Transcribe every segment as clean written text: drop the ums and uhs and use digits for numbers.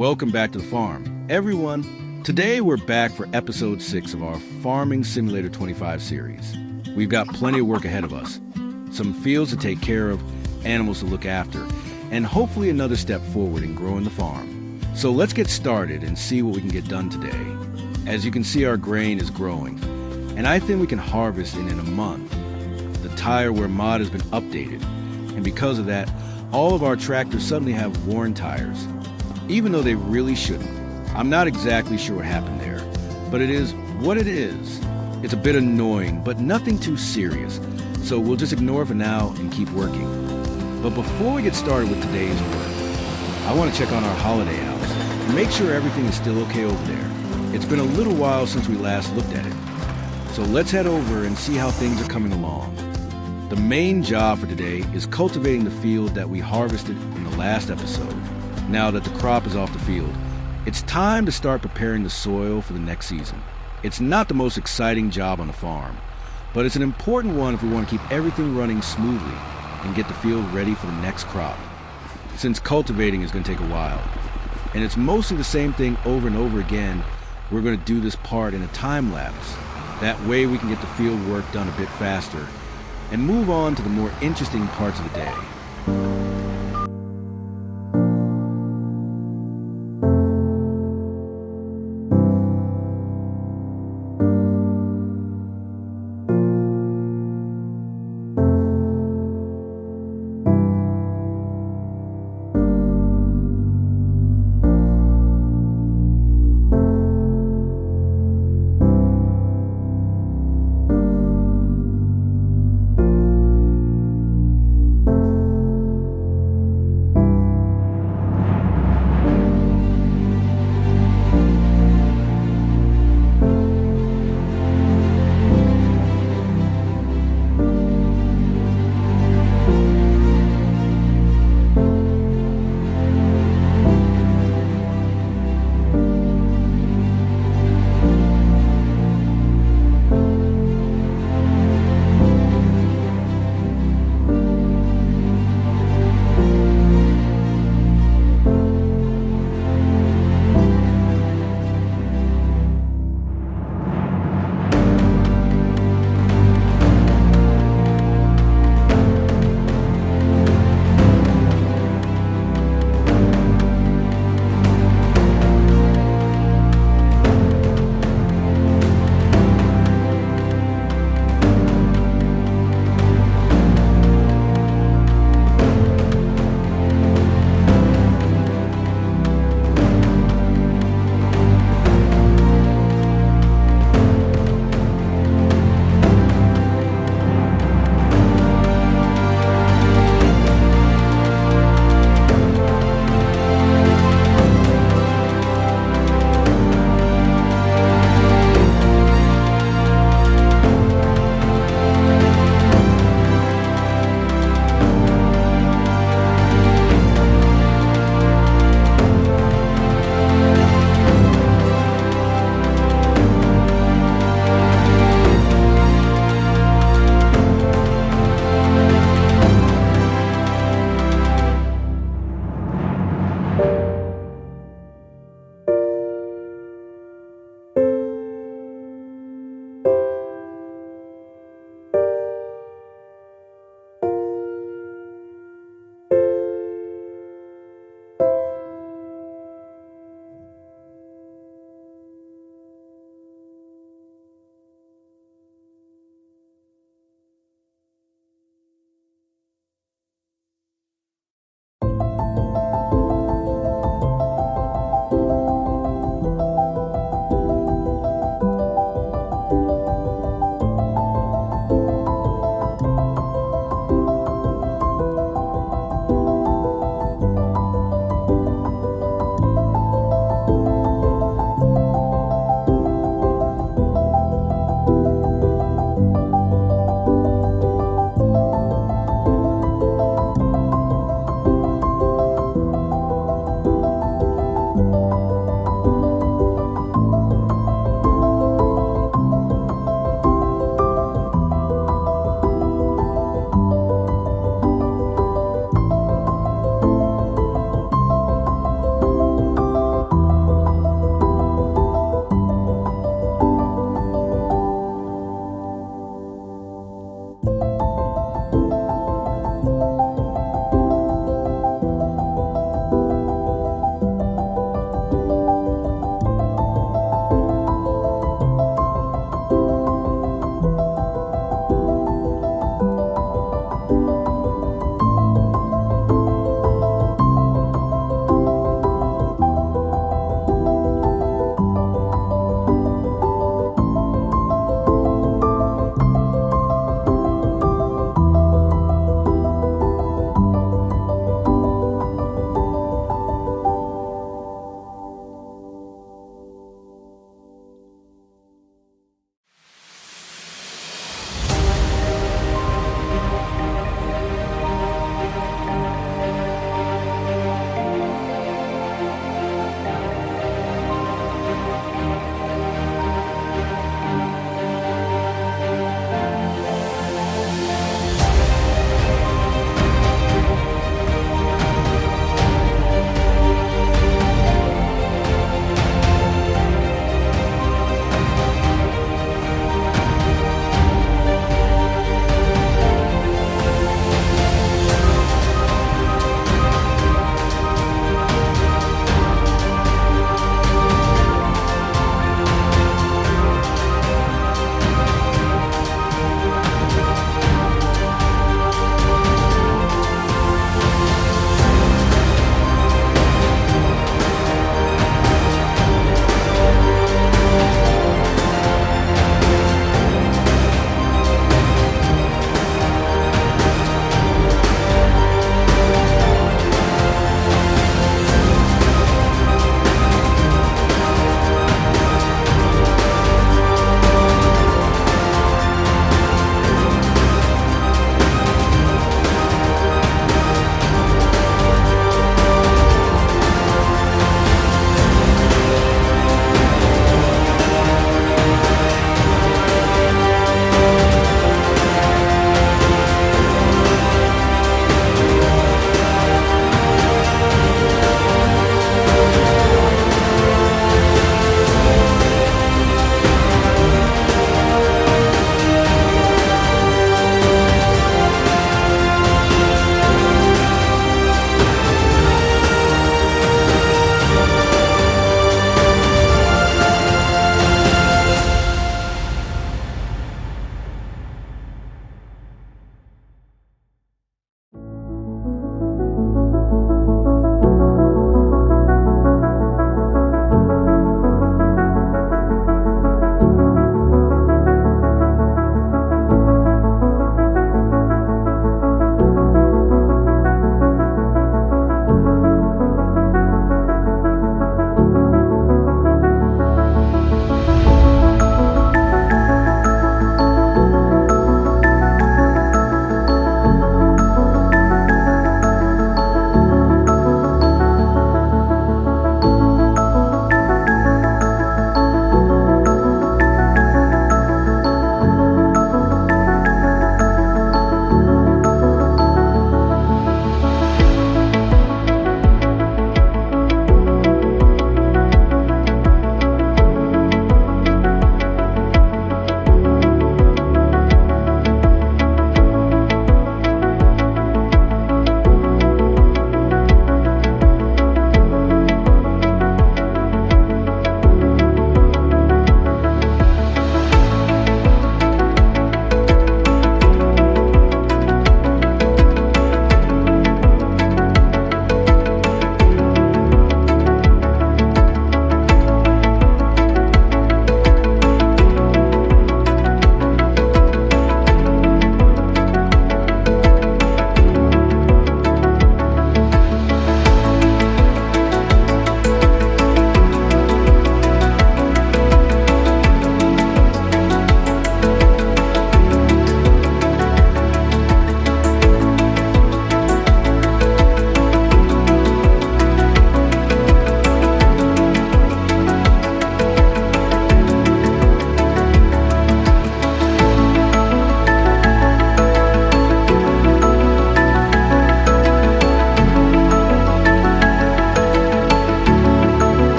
Welcome back to the farm, everyone. Today we're back for episode 6 of our Farming Simulator 25 series. We've got plenty of work ahead of us, some fields to take care of, animals to look after, and hopefully another step forward in growing the farm. So let's get started and see what we can get done today. As you can see, our grain is growing, and I think we can harvest it in a month. The tire wear mod has been updated, and because of that, all of our tractors suddenly have worn tires, even though they really shouldn't. I'm not exactly sure what happened there, but it is what it is. It's a bit annoying, but nothing too serious, so we'll just ignore it for now and keep working. But before we get started with today's work, I want to check on our holiday house and make sure everything is still okay over there. It's been a little while since we last looked at it, so let's head over and see how things are coming along. The main job for today is cultivating the field that we harvested in the last episode. Now that the crop is off the field, it's time to start preparing the soil for the next season. It's not the most exciting job on the farm, but it's an important one if we want to keep everything running smoothly and get the field ready for the next crop. Since cultivating is going to take a while, and it's mostly the same thing over and over again, we're going to do this part in a time lapse. That way we can get the field work done a bit faster and move on to the more interesting parts of the day.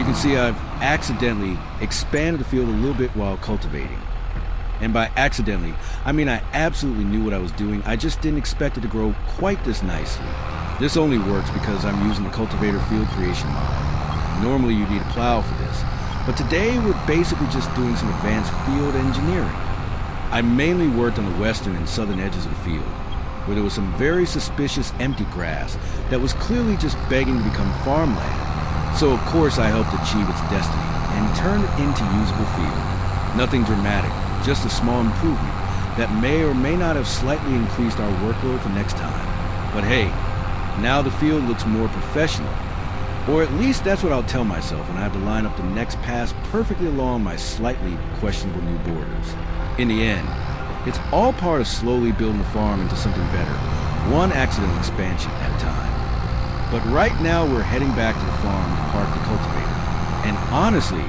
can see I've accidentally expanded the field a little bit while cultivating. And by accidentally, I mean I absolutely knew what I was doing, I just didn't expect it to grow quite this nicely. This only works because I'm using the cultivator field creation mod. Normally you need a plow for this, but today we're basically just doing some advanced field engineering. I mainly worked on the western and southern edges of the field, where there was some very suspicious empty grass that was clearly just begging to become farmland. So of course I helped achieve its destiny and turn it into usable field. Nothing dramatic, just a small improvement that may or may not have slightly increased our workload for next time. But hey, now the field looks more professional. Or at least that's what I'll tell myself when I have to line up the next pass perfectly along my slightly questionable new borders. In the end, it's all part of slowly building the farm into something better, one accidental expansion at a time. But right now we're heading back to the farm to park the cultivator. And honestly,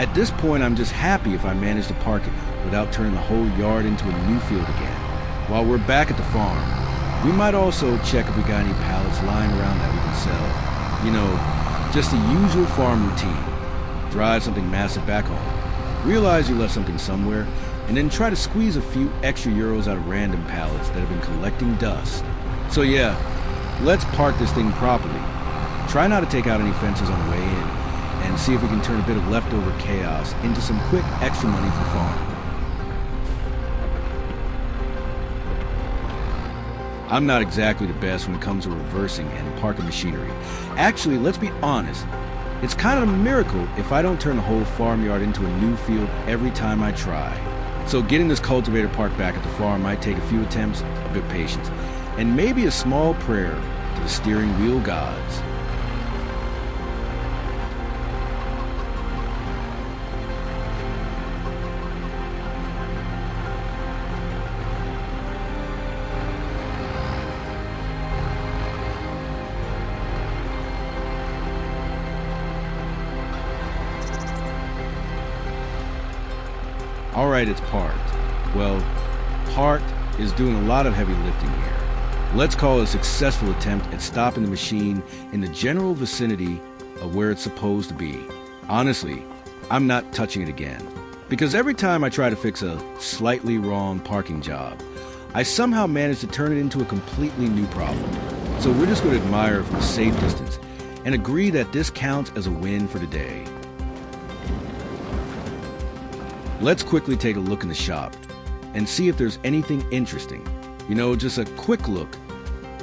at this point I'm just happy if I manage to park it without turning the whole yard into a new field again. While we're back at the farm, we might also check if we got any pallets lying around that we can sell. You know, just the usual farm routine. Drive something massive back home, realize you left something somewhere, and then try to squeeze a few extra euros out of random pallets that have been collecting dust. So yeah, let's park this thing properly. Try not to take out any fences on the way in, and see if we can turn a bit of leftover chaos into some quick extra money for the farm. I'm not exactly the best when it comes to reversing and parking machinery. Actually, let's be honest, it's kind of a miracle if I don't turn the whole farmyard into a new field every time I try. So getting this cultivator parked back at the farm might take a few attempts, a bit of patience, and maybe a small prayer to the steering wheel gods. Alright, it's parked. Well, parked is doing a lot of heavy lifting here. Let's call it a successful attempt at stopping the machine in the general vicinity of where it's supposed to be. Honestly, I'm not touching it again, because every time I try to fix a slightly wrong parking job, I somehow manage to turn it into a completely new problem. So we're just going to admire it from a safe distance and agree that this counts as a win for the day. Let's quickly take a look in the shop and see if there's anything interesting. You know, just a quick look,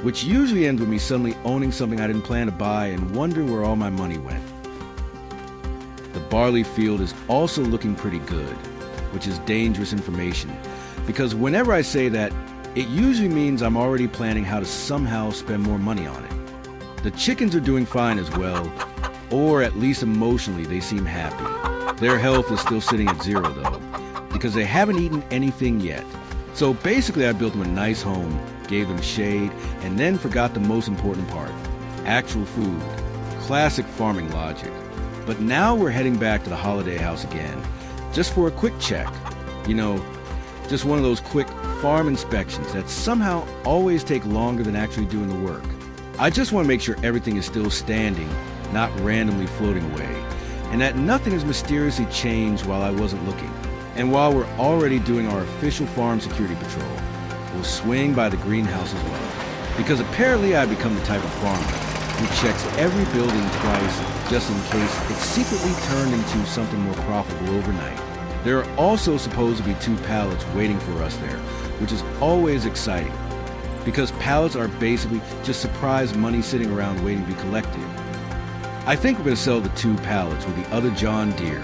which usually ends with me suddenly owning something I didn't plan to buy and wondering where all my money went. The barley field is also looking pretty good, which is dangerous information, because whenever I say that, it usually means I'm already planning how to somehow spend more money on it. The chickens are doing fine as well, or at least emotionally they seem happy. Their health is still sitting at 0 though, because they haven't eaten anything yet. So basically I built them a nice home, gave them shade, and then forgot the most important part, actual food. Classic farming logic. But now we're heading back to the holiday house again, just for a quick check. You know, just one of those quick farm inspections that somehow always take longer than actually doing the work. I just want to make sure everything is still standing, not randomly floating away, and that nothing has mysteriously changed while I wasn't looking. And while we're already doing our official farm security patrol, we'll swing by the greenhouse as well. Because apparently I've become the type of farmer who checks every building twice just in case it's secretly turned into something more profitable overnight. There are also supposed to be 2 pallets waiting for us there, which is always exciting, because pallets are basically just surprise money sitting around waiting to be collected. I think we're going to sell the 2 pallets with the other John Deere,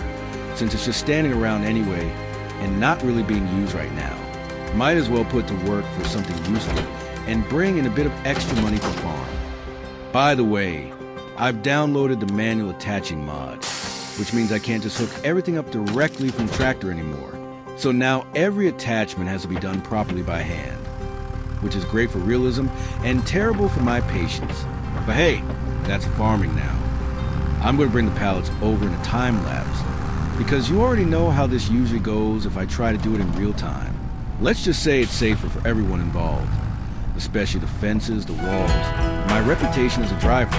since it's just standing around anyway and not really being used right now. Might as well put it to work for something useful and bring in a bit of extra money for farm. By the way, I've downloaded the manual attaching mod, which means I can't just hook everything up directly from tractor anymore. So now every attachment has to be done properly by hand, which is great for realism and terrible for my patience. But hey, that's farming now. I'm going to bring the pallets over in a time lapse, because you already know how this usually goes if I try to do it in real time. Let's just say it's safer for everyone involved, especially the fences, the walls, my reputation as a driver.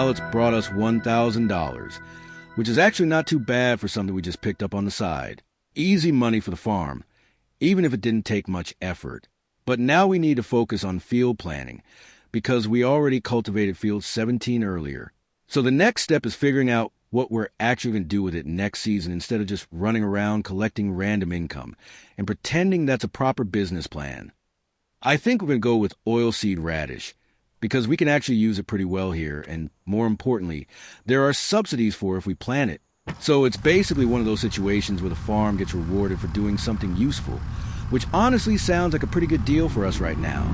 now it's brought us $1,000, which is actually not too bad for something we just picked up on the side. Easy money for the farm, even if it didn't take much effort. But now we need to focus on field planning, because we already cultivated field 17 earlier. So the next step is figuring out what we're actually going to do with it next season instead of just running around collecting random income and pretending that's a proper business plan. I think we're going to go with oilseed radish because we can actually use it pretty well here, and more importantly, there are subsidies for it if we plant it. So it's basically one of those situations where the farm gets rewarded for doing something useful, which honestly sounds like a pretty good deal for us right now.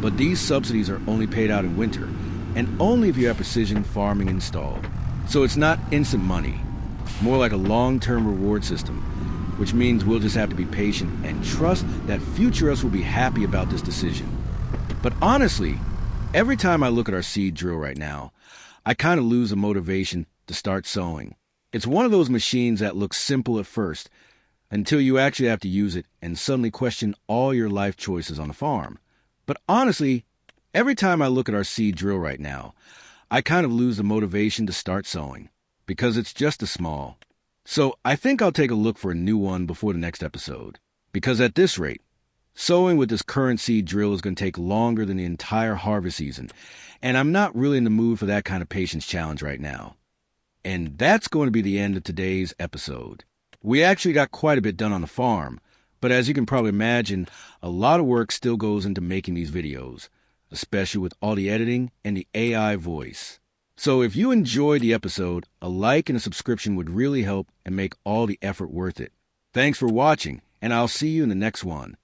But these subsidies are only paid out in winter, and only if you have precision farming installed. So it's not instant money, more like a long-term reward system, which means we'll just have to be patient and trust that future us will be happy about this decision. But honestly, every time I look at our seed drill right now, I kind of lose the motivation to start sowing. It's one of those machines that looks simple at first, until you actually have to use it and suddenly question all your life choices on the farm. But honestly, every time I look at our seed drill right now, I kind of lose the motivation to start sowing, because it's just a small. So I think I'll take a look for a new one before the next episode, because at this rate, sowing with this current seed drill is going to take longer than the entire harvest season, and I'm not really in the mood for that kind of patience challenge right now. And that's going to be the end of today's episode. We actually got quite a bit done on the farm, but as you can probably imagine, a lot of work still goes into making these videos, especially with all the editing and the AI voice. So if you enjoyed the episode, a like and a subscription would really help and make all the effort worth it. Thanks for watching, and I'll see you in the next one.